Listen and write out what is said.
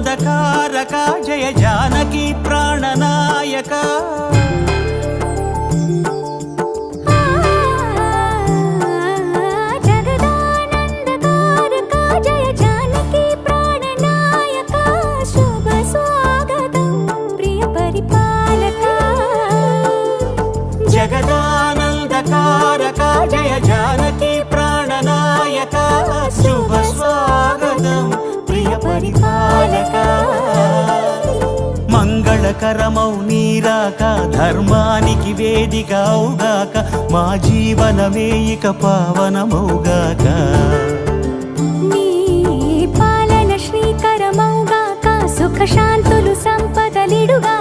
జగదానందకారక జయ జానకి ప్రాణనాయక జగదానందకారక జయ జానకి ప్రాణనాయక శుభ స్వాగతం ప్రియ పరిపాలక మంగళకరమౌ నీరాక ధర్మానికి వేదిక అవుగాక మా జీవనమే ఇక పావనమౌగాక నీ పాలన శ్రీకరమౌగాక సుఖ శాంతులు సంపదలిడుగా